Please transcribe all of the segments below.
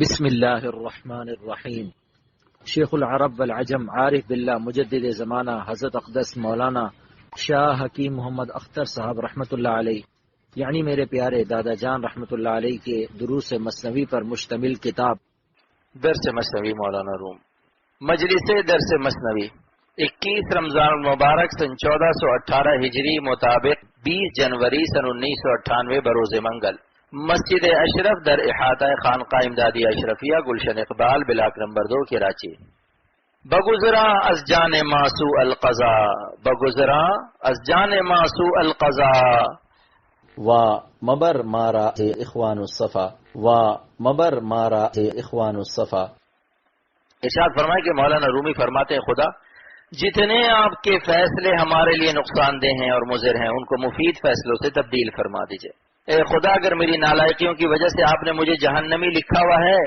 بسم اللہ الرحمن الرحیم۔ شیخ العرب والعجم عارف باللہ مجدد زمانہ حضرت اقدس مولانا شاہ حکیم محمد اختر صاحب رحمۃ اللہ علیہ، یعنی میرے پیارے دادا جان رحمۃ اللہ علیہ کے دروس مثنوی پر مشتمل کتاب درس مثنوی مولانا روم، مجلس درس مثنوی 21 رمضان المبارک سن 1418 ہجری مطابق 20 جنوری سن 1998 بروز منگل، مسجد اشرف در احاطہ خانقاہ امدادی اشرفیہ گلشن اقبال بلاک نمبر 2 کراچی۔ بگزراں از جان ماسو القضاء، بگزراں از جان ماسو القضاء، و مبر مارا اخوان الصفا، و مبر مارا اخوان الصفا۔ ارشاد فرمائے کہ مولانا رومی فرماتے ہیں، خدا جتنے آپ کے فیصلے ہمارے لیے نقصان دہ ہیں اور مضر ہیں ان کو مفید فیصلوں سے تبدیل فرما دیجئے۔ اے خدا، اگر میری نالائقیوں کی وجہ سے آپ نے مجھے جہنمی لکھا ہوا ہے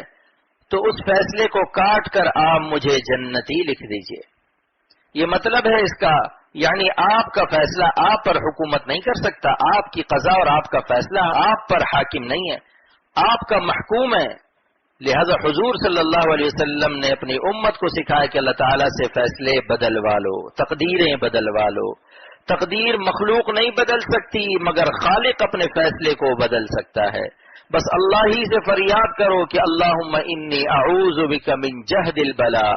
تو اس فیصلے کو کاٹ کر آپ مجھے جنتی لکھ دیجئے۔ یہ مطلب ہے اس کا، یعنی آپ کا فیصلہ آپ پر حکومت نہیں کر سکتا، آپ کی قضا اور آپ کا فیصلہ آپ پر حاکم نہیں ہے، آپ کا محکوم ہے۔ لہذا حضور صلی اللہ علیہ وسلم نے اپنی امت کو سکھایا کہ اللہ تعالیٰ سے فیصلے بدلوا لو، تقدیریں بدلوا لو۔ تقدیر مخلوق نہیں بدل سکتی مگر خالق اپنے فیصلے کو بدل سکتا ہے۔ بس اللہ ہی سے فریاد کرو کہ اللہم انی اعوذ بک من جہد البلاء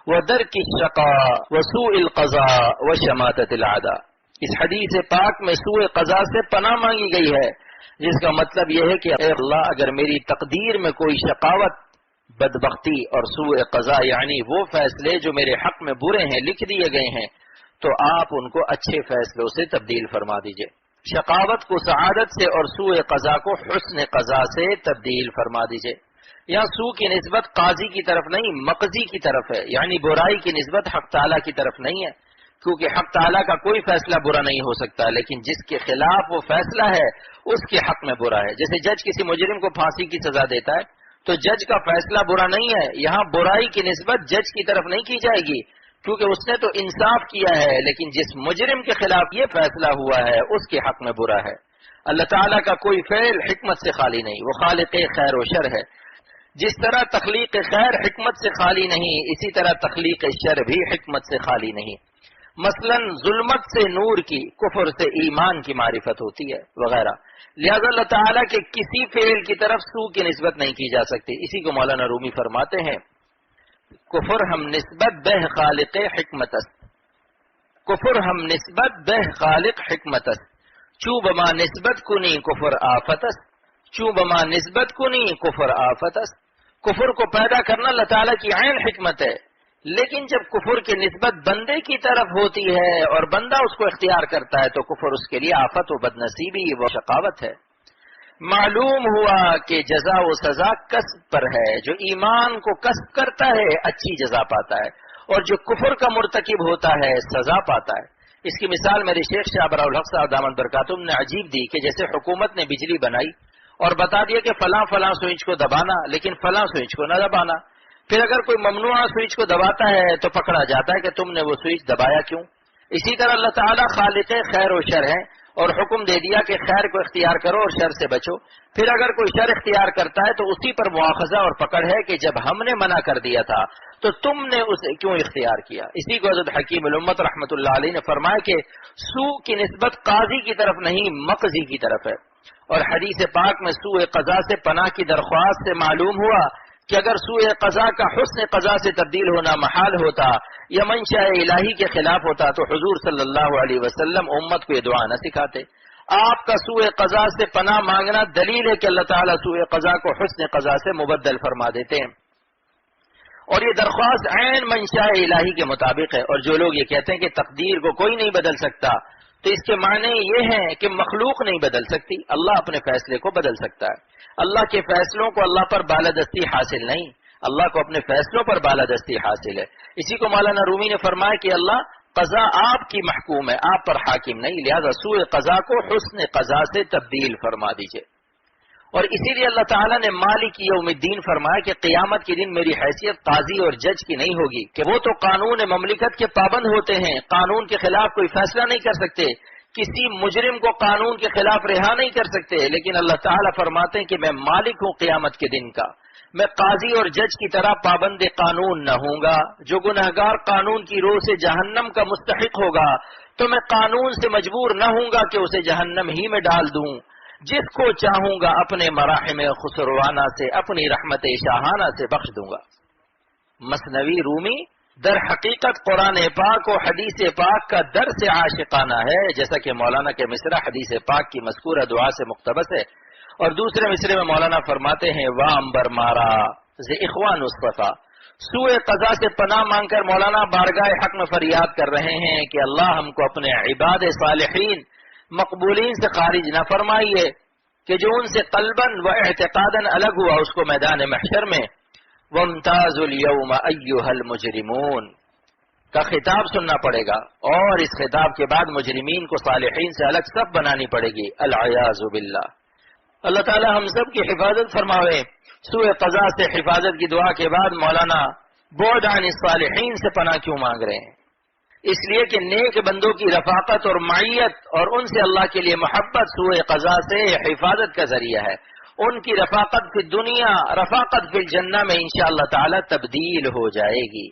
ودرک الشقاء وسوء القضاء وشماتۃ العداء۔ اس حدیث پاک میں سوء قضاء سے پناہ مانگی گئی ہے، جس کا مطلب یہ ہے کہ اے اللہ، اگر میری تقدیر میں کوئی شقاوت، بدبختی اور سوء قضاء یعنی وہ فیصلے جو میرے حق میں برے ہیں لکھ دیے گئے ہیں تو آپ ان کو اچھے فیصلوں سے تبدیل فرما دیجئے۔ شقاوت کو سعادت سے اور سوء قضاء کو حسن قضاء سے تبدیل فرما دیجئے۔ یہاں سوء کی نسبت قاضی کی طرف نہیں، مقضی کی طرف ہے، یعنی برائی کی نسبت حق تعالیٰ کی طرف نہیں ہے، کیونکہ حق تعالیٰ کا کوئی فیصلہ برا نہیں ہو سکتا، لیکن جس کے خلاف وہ فیصلہ ہے اس کے حق میں برا ہے۔ جیسے جج کسی مجرم کو پھانسی کی سزا دیتا ہے تو جج کا فیصلہ برا نہیں ہے، یہاں برائی کی نسبت جج کی طرف نہیں کی جائے گی کیونکہ اس نے تو انصاف کیا ہے، لیکن جس مجرم کے خلاف یہ فیصلہ ہوا ہے اس کے حق میں برا ہے۔ اللہ تعالیٰ کا کوئی فعل حکمت سے خالی نہیں، وہ خالق خیر و شر ہے۔ جس طرح تخلیق خیر حکمت سے خالی نہیں، اسی طرح تخلیق شر بھی حکمت سے خالی نہیں۔ مثلا ظلمت سے نور کی، کفر سے ایمان کی معرفت ہوتی ہے وغیرہ۔ لہذا اللہ تعالیٰ کے کسی فعل کی طرف سوء کی نسبت نہیں کی جا سکتی۔ اسی کو مولانا رومی فرماتے ہیں، کفر ہم نسبت بہ خالق حکمت است، کفر ہم نسبت بہ خالق حکمت است، چوں بما نسبت کنی کفر آفت است، چوں بما نسبت کنی کفر آفت است۔ کفر کو پیدا کرنا اللہ تعالیٰ کی عین حکمت ہے، لیکن جب کفر کی نسبت بندے کی طرف ہوتی ہے اور بندہ اس کو اختیار کرتا ہے تو کفر اس کے لیے آفت و بدنصیبی و شقاوت ہے۔ معلوم ہوا کہ جزا و سزا کسب پر ہے، جو ایمان کو کسب کرتا ہے اچھی جزا پاتا ہے، اور جو کفر کا مرتکب ہوتا ہے سزا پاتا ہے۔ اس کی مثال میرے شیخ شاہ براء الحق صاحب دامت برکاتہم نے عجیب دی کہ جیسے حکومت نے بجلی بنائی اور بتا دیا کہ فلاں فلاں سوئچ کو دبانا لیکن فلاں سوئچ کو نہ دبانا، پھر اگر کوئی ممنوعہ سوئچ کو دباتا ہے تو پکڑا جاتا ہے کہ تم نے وہ سوئچ دبایا کیوں۔ اسی طرح اللہ تعالیٰ خالق خیر و شر ہے اور حکم دے دیا کہ خیر کو اختیار کرو اور شر سے بچو، پھر اگر کوئی شر اختیار کرتا ہے تو اسی پر مواخذہ اور پکڑ ہے کہ جب ہم نے منع کر دیا تھا تو تم نے اسے کیوں اختیار کیا۔ اسی کو حضرت حکیم الامت رحمۃ اللہ علیہ نے فرمایا کہ سوء کی نسبت قاضی کی طرف نہیں مقضی کی طرف ہے، اور حدیث پاک میں سوء قضا سے پناہ کی درخواست سے معلوم ہوا کہ اگر سوء قضا کا حسن قضا سے تبدیل ہونا محال ہوتا یا منشاء الہی کے خلاف ہوتا تو حضور صلی اللہ علیہ وسلم امت کو یہ دعا نہ سکھاتے۔ آپ کا سوء قضا سے پناہ مانگنا دلیل ہے کہ اللہ تعالیٰ سوء قضا کو حسن قضا سے مبدل فرما دیتے ہیں، اور یہ درخواست عین منشاء الہی کے مطابق ہے۔ اور جو لوگ یہ کہتے ہیں کہ تقدیر کو کوئی نہیں بدل سکتا تو اس کے معنی یہ ہیں کہ مخلوق نہیں بدل سکتی، اللہ اپنے فیصلے کو بدل سکتا ہے۔ اللہ کے فیصلوں کو اللہ پر بالادستی حاصل نہیں، اللہ کو اپنے فیصلوں پر بالادستی حاصل ہے۔ اسی کو مولانا رومی نے فرمایا کہ اللہ قضا آپ کی محکوم ہے، آپ پر حاکم نہیں، لہذا سوء قضا کو حسن قضا سے تبدیل فرما دیجئے۔ اور اسی لیے اللہ تعالیٰ نے مالک یوم الدین فرمایا کہ قیامت کے دن میری حیثیت قاضی اور جج کی نہیں ہوگی، کہ وہ تو قانون مملکت کے پابند ہوتے ہیں، قانون کے خلاف کوئی فیصلہ نہیں کر سکتے، کسی مجرم کو قانون کے خلاف رہا نہیں کر سکتے، لیکن اللہ تعالیٰ فرماتے ہیں کہ میں مالک ہوں قیامت کے دن کا، میں قاضی اور جج کی طرح پابند قانون نہ ہوں گا۔ جو گنہگار قانون کی روح سے جہنم کا مستحق ہوگا تو میں قانون سے مجبور نہ ہوں گا کہ اسے جہنم ہی میں ڈال دوں، جس کو چاہوں گا اپنے مراحم خسروانہ سے، اپنی رحمت شاہانہ سے بخش دوں گا۔ مثنوی رومی در حقیقت قرآن پاک و حدیث پاک کا درس عاشقانہ ہے، جیسا کہ مولانا کے مصرع حدیث پاک کی مذکورہ دعا سے مقتبس ہے، اور دوسرے مصرے میں مولانا فرماتے ہیں وامبر مارا ز اخوان الصفا، سوء قضا سے پناہ مانگ کر مولانا بارگاہ حق میں فریاد کر رہے ہیں کہ اللہ ہم کو اپنے عباد صالحین مقبولین سے خارج نہ فرمائیے کہ جو ان سے قلباً و اعتقاداً الگ ہوا اس کو میدان محشر میں وَامْتَازُوا الْيَوْمَ أَيُّهَا الْمُجْرِمُونَ کا خطاب سننا پڑے گا، اور اس خطاب کے بعد مجرمین کو صالحین سے الگ صف بنانی پڑے گی۔ العیاذ باللہ۔ اللہ تعالی ہم سب کی حفاظت فرماوے۔ سوء قضا سے حفاظت کی دعا کے بعد مولانا بعد عن الصالحین سے پناہ کیوں مانگ رہے ہیں؟ اس لیے کہ نیک بندوں کی رفاقت اور معیت اور ان سے اللہ کے لیے محبت سوء قضا سے حفاظت کا ذریعہ ہے۔ ان کی رفاقت فی دنیا رفاقت فی الجنہ میں انشاءاللہ تعالی تبدیل ہو جائے گی۔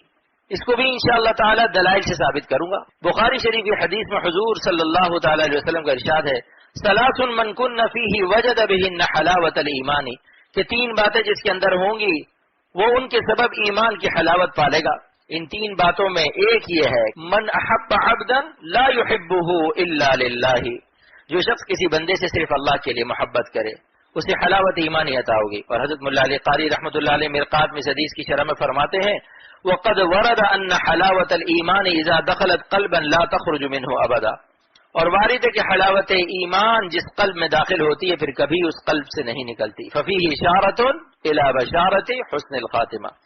اس کو بھی انشاءاللہ تعالی دلائل سے ثابت کروں گا۔ بخاری شریف کی حدیث میں حضور صلی اللہ تعالی علیہ وسلم کا ارشاد ہے ثلاث من کن فیہ وجد بہن حلاوت الایمان، کہ تین باتیں جس کے اندر ہوں گی وہ ان کے سبب ایمان کی حلاوت پالے گا۔ ان تین باتوں میں ایک یہ ہے من احب عبدا لا يحبه الا للہ، جو شخص کسی بندے سے صرف اللہ کے لیے محبت کرے اسے حلاوت ایمانی عطا ہوگی۔ اور حضرت مولا علی قاری رحمۃ اللہ علیہ مرقات میں اس حدیث کی شرح میں فرماتے ہیں وقد ورد ان حلاوت الایمان اذا دخلت قلبا لا تخرج منه ابدا، اور وارد ہے کہ حلاوت ایمان جس قلب میں داخل ہوتی ہے پھر کبھی اس قلب سے نہیں نکلتی۔ ففیہ اشارۃ الی بشارۃ حسن الخاتمہ،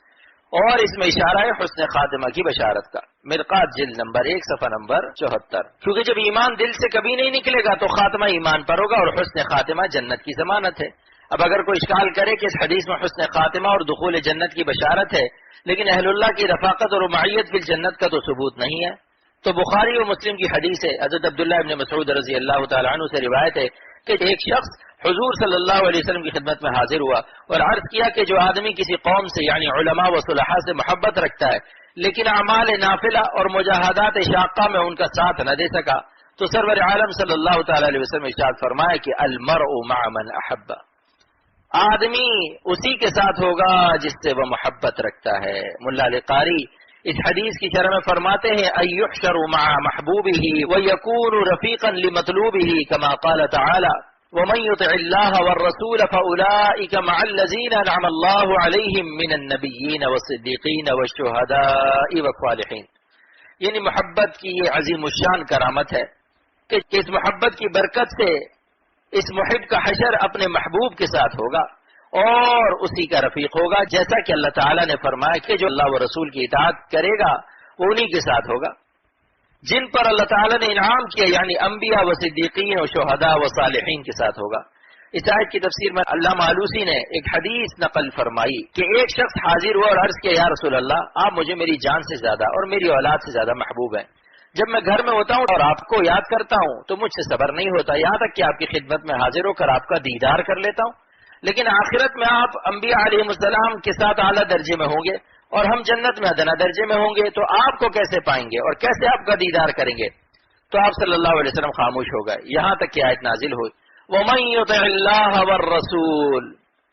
اور اس میں اشارہ ہے حسن خاتمہ کی بشارت کا۔ مرقات جلد نمبر 1 صفحہ نمبر 74۔ کیونکہ جب ایمان دل سے کبھی نہیں نکلے گا تو خاتمہ ایمان پر ہوگا، اور حسن خاتمہ جنت کی ضمانت ہے۔ اب اگر کوئی اشکال کرے کہ اس حدیث میں حسن خاتمہ اور دخول جنت کی بشارت ہے لیکن اہل اللہ کی رفاقت اور معیت فی الجنت کا تو ثبوت نہیں ہے، تو بخاری و مسلم کی حدیث ہے، حضرت عبداللہ ابن مسعود رضی اللہ تعالی عنہ سے روایت ہے کہ ایک شخص حضور صلی اللہ علیہ وسلم کی خدمت میں حاضر ہوا اور عرض کیا کہ جو آدمی کسی قوم سے یعنی علماء و صلحاء سے محبت رکھتا ہے لیکن اعمال نافلہ اور مجاہدات شاقہ میں ان کا ساتھ نہ دے سکا تو سرور عالم صلی اللہ تعالی علیہ وسلم ارشاد فرمایا کہ المرء مع من احب، آدمی اسی کے ساتھ ہوگا جس سے وہ محبت رکھتا ہے۔ ملا علی قاری اس حدیث کی شرح میں فرماتے ہیں ایحشر مع محبوبہ ویکون رفیقا لمطلوبہ کما قال تعالی ومن يطع الله والرسول فاولئك مع الذين انعم الله عليهم من النبيين والصديقين والشهداء والصالحين۔ یعنی محبت کی یہ عظیم الشان کرامت ہے کہ اس محبت کی برکت سے اس محب کا حشر اپنے محبوب کے ساتھ ہوگا اور اسی کا رفیق ہوگا، جیسا کہ اللہ تعالیٰ نے فرمایا کہ جو اللہ و رسول کی اطاعت کرے گا وہ انہی کے ساتھ ہوگا جن پر اللہ تعالیٰ نے انعام کیا، یعنی انبیاء و صدیقین و شہداء و صالحین کے ساتھ ہوگا۔ اس آیت کی تفسیر میں علامہ آلوسی نے ایک حدیث نقل فرمائی کہ ایک شخص حاضر ہوا اور عرض کیا یا رسول اللہ آپ مجھے میری جان سے زیادہ اور میری اولاد سے زیادہ محبوب ہیں، جب میں گھر میں ہوتا ہوں اور آپ کو یاد کرتا ہوں تو مجھ سے صبر نہیں ہوتا، یہاں تک کہ آپ کی خدمت میں حاضر ہو کر آپ کا دیدار کر لیتا ہوں، لیکن آخرت میں آپ انبیاء علیہ السلام کے ساتھ اعلیٰ درجے میں ہوں گے اور ہم جنت میں ادنا درجے میں ہوں گے، تو آپ کو کیسے پائیں گے اور کیسے آپ کا دیدار کریں گے؟ تو آپ صلی اللہ علیہ وسلم خاموش ہو گئے یہاں تک کہ آیت نازل ہوئی وَمَن يُطِعِ اللَّهَ وَالرَّسُولَ،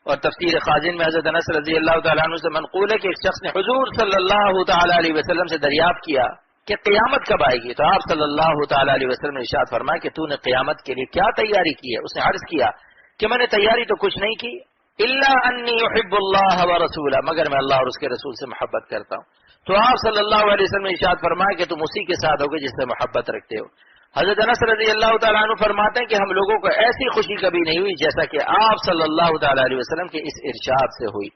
اور تفسیر خازن میں حضرت انس رضی اللہ تعالیٰ عنہ سے منقول ہے کہ ایک شخص نے حضور صلی اللہ تعالیٰ علیہ وسلم سے دریافت کیا کہ قیامت کب آئے گی، تو آپ صلی اللہ تعالیٰ علیہ وسلم نے ارشاد فرمایا کہ تو نے قیامت کے لیے کیا تیاری کی ہے؟ اس نے عرض کیا کہ میں نے تیاری تو کچھ نہیں کی الا انی احب اللہ ورسولہ، مگر میں اللہ اور اس کے رسول سے محبت کرتا ہوں۔ تو آپ صلی اللہ علیہ وسلم نے ارشاد فرمایا کہ تم اسی کے ساتھ ہوگے جس سے محبت رکھتے ہو۔ حضرت انس رضی اللہ تعالیٰ عنہ فرماتے ہیں کہ ہم لوگوں کو ایسی خوشی کبھی نہیں ہوئی جیسا کہ آپ صلی اللہ تعالیٰ علیہ وسلم کے اس ارشاد سے ہوئی۔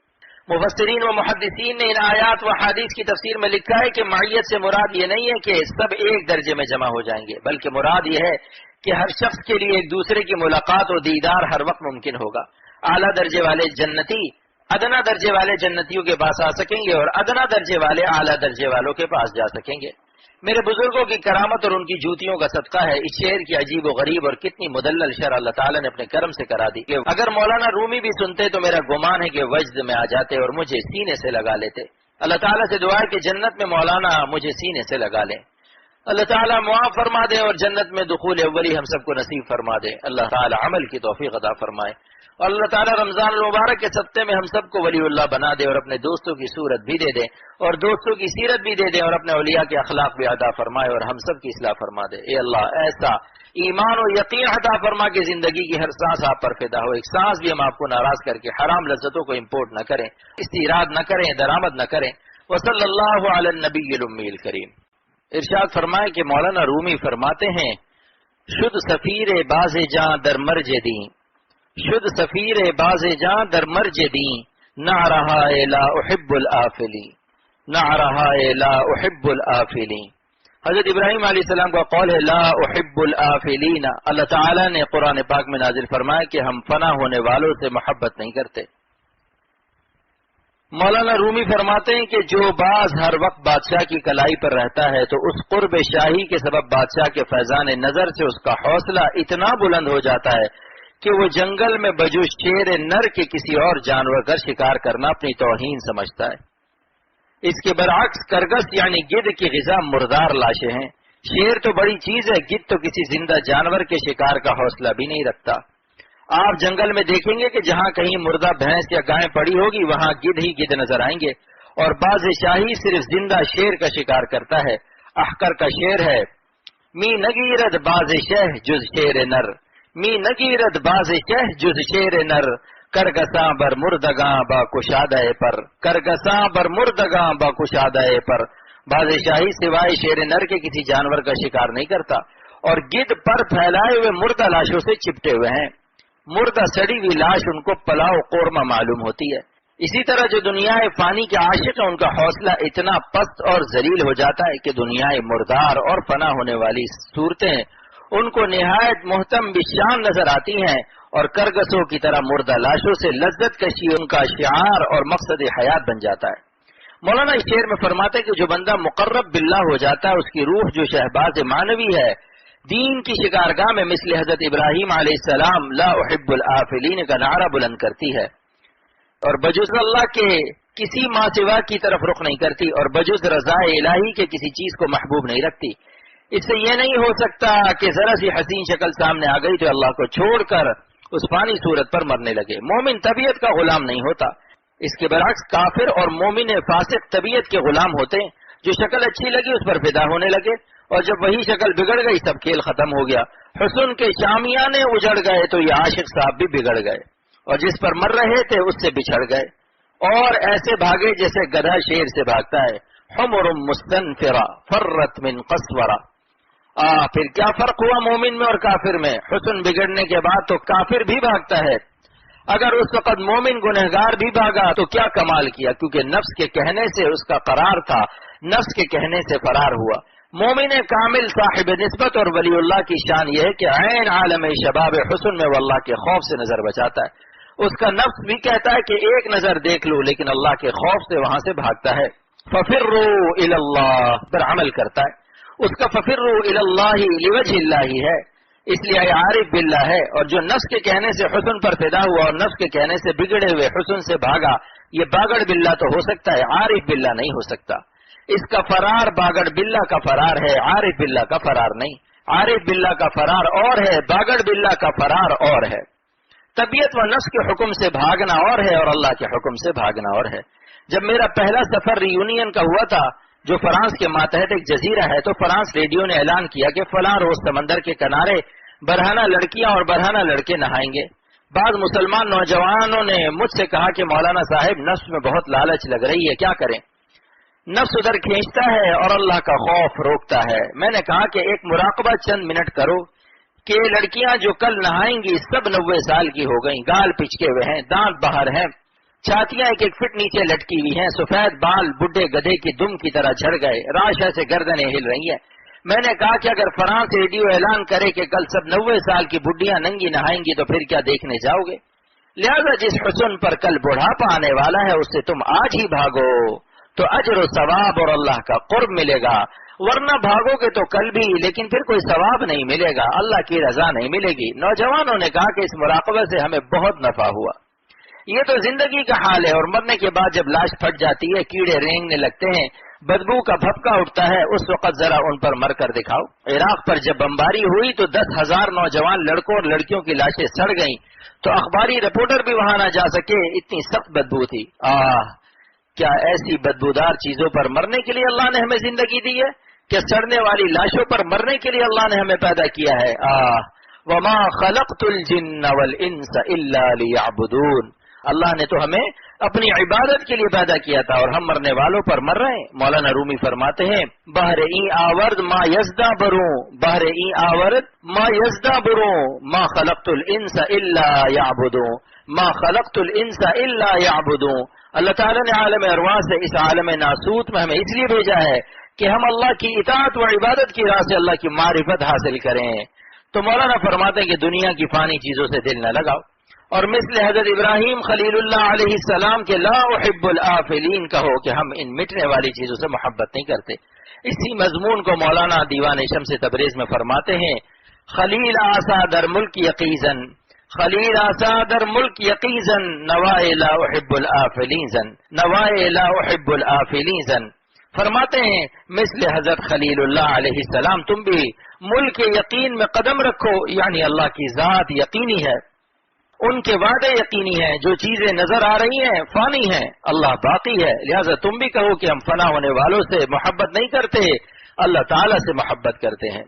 مفسرین و محدثین نے ان آیات و حدیث کی تفسیر میں لکھا ہے کہ معیت سے مراد یہ نہیں ہے کہ سب ایک درجے میں جمع ہو جائیں گے، بلکہ مراد یہ ہے کہ ہر شخص کے لیے ایک دوسرے کی ملاقات و دیدار ہر وقت ممکن ہوگا۔ اعلیٰ درجے والے جنتی ادنا درجے والے جنتیوں کے پاس آ سکیں گے اور ادنا درجے والے اعلیٰ درجے والوں کے پاس جا سکیں گے۔ میرے بزرگوں کی کرامت اور ان کی جوتیوں کا صدقہ ہے اس شعر کی عجیب و غریب اور کتنی مدلل شرح اللہ تعالیٰ نے اپنے کرم سے کرا دی کہ اگر مولانا رومی بھی سنتے تو میرا گمان ہے کہ وجد میں آ جاتے اور مجھے سینے سے لگا لیتے. اللہ تعالیٰ سے دعا ہے کہ جنت میں مولانا مجھے سینے سے لگا لیں. اللہ تعالیٰ معاف فرما دے اور جنت میں دخول اولی ہم سب کو نصیب فرما دے. اللہ تعالیٰ عمل کی توفیق عطا فرمائے اور اللہ تعالیٰ رمضان المبارک کے سبتے میں ہم سب کو ولی اللہ بنا دے اور اپنے دوستوں کی صورت بھی دے دے اور دوستوں کی سیرت بھی دے دے اور اپنے اولیاء کے اخلاق بھی عطا فرمائے اور ہم سب کی اصلاح فرما دے. اے اللہ ایسا ایمان و یقین عطا فرما کے زندگی کی ہر سانس آپ پر فدا ہو. ایک سانس بھی ہم آپ کو ناراض کر کے حرام لذتوں کو امپورٹ نہ کریں, استیراد نہ کریں, درآمد نہ کریں. وصلی اللہ علی النبی الامی الکریم. ارشاد فرمائے کہ مولانا رومی فرماتے ہیں شد سفیر باز جاں در مرج دیں, شد سفیر باز جاں در مرج دیں, نہ رہا لا احب الآفلی, نہ رہا لا احب الآفلی. حضرت ابراہیم علیہ السلام کا قول ہے لا احب الآفلین. اللہ تعالیٰ نے قرآن پاک میں نازل فرمایا کہ ہم فنا ہونے والوں سے محبت نہیں کرتے. مولانا رومی فرماتے ہیں کہ جو باز ہر وقت بادشاہ کی کلائی پر رہتا ہے تو اس قرب شاہی کے سبب بادشاہ کے فیضان نظر سے اس کا حوصلہ اتنا بلند ہو جاتا ہے کہ وہ جنگل میں بجو شیر نر کے کسی اور جانور کا شکار کرنا اپنی توہین سمجھتا ہے. اس کے برعکس کرگس یعنی گدھ کی غذا مردار لاشیں ہیں. شیر تو بڑی چیز ہے, گدھ تو کسی زندہ جانور کے شکار کا حوصلہ بھی نہیں رکھتا. آپ جنگل میں دیکھیں گے کہ جہاں کہیں مردہ بھینس یا گائے پڑی ہوگی وہاں گدھ ہی گدھ نظر آئیں گے اور باز شاہی صرف زندہ شیر کا شکار کرتا ہے. احکر کا شعر ہے می نگیرد باز شہ جز شیر نر, می نگیرد باز شہ جز شیر نر, کرگساں بر مردگاں با کشادہ پر, کرگساں بر مردگاں با کشادہ پر. باز شاہی سوائے شیر نر کے کسی جانور کا شکار نہیں کرتا اور گدھ پر پھیلائے ہوئے مردہ لاشوں سے چپٹے ہوئے ہیں. مردہ سڑی ہوئی لاش ان کو پلاؤ قورمہ معلوم ہوتی ہے. اسی طرح جو دنیا فانی کے عاشق ہیں ان کا حوصلہ اتنا پست اور ذلیل ہو جاتا ہے کہ دنیا مردار اور فنا ہونے والی صورتیں ان کو نہایت محتم بشان نظر آتی ہیں اور کرگسوں کی طرح مردہ لاشوں سے لذت کشی ان کا شعار اور مقصد حیات بن جاتا ہے. مولانا اس شعر میں فرماتے ہیں کہ جو بندہ مقرب باللہ ہو جاتا ہے اس کی روح جو شہباز معنوی ہے دین کی شکارگاہ میں مثل حضرت ابراہیم علیہ السلام لا احب الآفلین کا نعرہ بلند کرتی ہے اور بجز اللہ کے کسی ماں سوا کی طرف رخ نہیں کرتی اور بجز رضا الہی کے کسی چیز کو محبوب نہیں رکھتی. اس سے یہ نہیں ہو سکتا کہ ذرا سی حسین شکل سامنے آ گئی تو اللہ کو چھوڑ کر اس فانی صورت پر مرنے لگے. مومن طبیعت کا غلام نہیں ہوتا. اس کے برعکس کافر اور مومن فاسق طبیعت کے غلام ہوتے ہیں. جو شکل اچھی لگی اس پر فدا ہونے لگے اور جب وہی شکل بگڑ گئی سب کھیل ختم ہو گیا. حسن کے شامیانے اجڑ گئے تو یہ عاشق صاحب بھی بگڑ گئے اور جس پر مر رہے تھے اس سے بچھڑ گئے اور ایسے بھاگے جیسے گدھا شیر سے بھاگتا ہے. حمر مستنفرا فرت من قسورا. پھر کیا فرق ہوا مومن میں اور کافر میں؟ حسن بگڑنے کے بعد تو کافر بھی بھاگتا ہے. اگر اس وقت مومن گنہگار بھی بھاگا تو کیا کمال کیا, کیونکہ نفس کے کہنے سے اس کا قرار تھا, نفس کے کہنے سے فرار ہوا. مومن کامل صاحب نسبت اور ولی اللہ کی شان یہ ہے کہ عین عالم شباب حسن میں وہ اللہ کے خوف سے نظر بچاتا ہے. اس کا نفس بھی کہتا ہے کہ ایک نظر دیکھ لو, لیکن اللہ کے خوف سے وہاں سے بھاگتا ہے. ففروا الی اللہ پر عمل کرتا ہے. اس کا ففروا الی اللہ لوجہ اللہ ہے, اس لیے عارف باللہ ہے. اور جو نفس کے کہنے سے حسن پر پیدا ہوا اور نفس کے کہنے سے بگڑے ہوئے حسن سے بھاگا, یہ باگڑ باللہ تو ہو سکتا ہے, عارف باللہ نہیں ہو سکتا. اس کا فرار باگڑ باللہ کا فرار ہے, عارف باللہ کا فرار نہیں. عارف باللہ کا فرار اور ہے, باگڑ باللہ کا فرار اور ہے. طبیعت و نفس کے حکم سے بھاگنا اور ہے اور اللہ کے حکم سے بھاگنا اور ہے. جب میرا پہلا سفر ری یونین کا ہوا تھا جو فرانس کے ماتحت ایک جزیرہ ہے, تو فرانس ریڈیو نے اعلان کیا کہ فلاں روز سمندر کے کنارے برہنہ لڑکیاں اور برہنہ لڑکے نہائیں گے. بعض مسلمان نوجوانوں نے مجھ سے کہا کہ مولانا صاحب نفس میں بہت لالچ لگ رہی ہے, کیا کریں؟ نفس ادھر کھینچتا ہے اور اللہ کا خوف روکتا ہے. میں نے کہا کہ ایک مراقبہ چند منٹ کرو کہ لڑکیاں جو کل نہائیں گی سب 90 سال کی ہو گئیں, گال پچکے ہوئے ہیں, دانت باہر ہیں, چھاتیاں ایک فٹ نیچے لٹکی ہوئی ہیں, سفید بال بڈھے گدھے کی دم کی طرح جھڑ گئے, راشا سے گردنیں ہل رہی ہیں. میں نے کہا کہ اگر فرانس ریڈیو اعلان کرے کہ کل سب 90 سال کی بڈھیاں ننگی نہائیں گی تو پھر کیا دیکھنے جاؤ گے؟ لہذا جس حسن پر کل بڑھاپا آنے والا ہے اس سے تم آج ہی بھاگو تو اجر و ثواب اور اللہ کا قرب ملے گا. ورنہ بھاگوگے تو کل بھی، لیکن پھر کوئی ثواب نہیں ملے گا، اللہ کی رضا نہیں ملے گی۔ نوجوانوں نے کہا کہ اس مراقبہ سے ہمیں بہت نفع ہوا۔ یہ تو زندگی کا حال ہے، اور مرنے کے بعد جب لاش پھٹ جاتی ہے، کیڑے رینگنے لگتے ہیں، بدبو کا بھپکا اٹھتا ہے، اس وقت ذرا ان پر مر کر دکھاؤ۔ عراق پر جب بمباری ہوئی تو 10,000 نوجوان لڑکوں اور لڑکیوں کی لاشیں سڑ گئیں، تو اخباری رپورٹر بھی وہاں نہ جا سکے، اتنی سخت بدبو تھی۔ کیا ایسی بدبودار چیزوں پر مرنے کے لیے اللہ نے ہمیں زندگی دی ہے؟ کہ سڑنے والی لاشوں پر مرنے کے لیے اللہ نے ہمیں پیدا کیا ہے؟ وما خلقت الجن والانس الا لیعبدون، اللہ نے تو ہمیں اپنی عبادت کے لیے پیدا کیا تھا، اور ہم مرنے والوں پر مر رہے ہیں۔ مولانا رومی فرماتے ہیں بہر این آورد ما یزدا بروں، بہر این آورد ما یزدا بروں، ما خلقت الانس الا یعبدون، ما خلقت الانس الا یعبدون۔ اللہ تعالیٰ نے عالم ارواح سے اس عالم ناسوت میں ہمیں اس لیے بھیجا ہے کہ ہم اللہ کی اطاعت و عبادت کی راہ سے اللہ کی معرفت حاصل کریں۔ تو مولانا فرماتے ہیں کہ دنیا کی فانی چیزوں سے دل نہ لگاؤ، اور مثل حضرت ابراہیم خلیل اللہ علیہ السلام کے لا احب الآفلین کہو کہ ہم ان مٹنے والی چیزوں سے محبت نہیں کرتے۔ اسی مضمون کو مولانا دیوان شمس تبریز میں فرماتے ہیں خلیل آسا در ملک یقیزن، خلیل آسا در ملک یقیزن، نوائے لا احب الآفلین، نوائے لا احب الآفلین۔ فرماتے ہیں مثل حضرت خلیل اللہ علیہ السلام تم بھی ملک یقین میں قدم رکھو، یعنی اللہ کی ذات یقینی ہے، ان کے وعدے یقینی ہیں، جو چیزیں نظر آ رہی ہیں فانی ہیں، اللہ باقی ہے، لہذا تم بھی کہو کہ ہم فنا ہونے والوں سے محبت نہیں کرتے، اللہ تعالیٰ سے محبت کرتے ہیں۔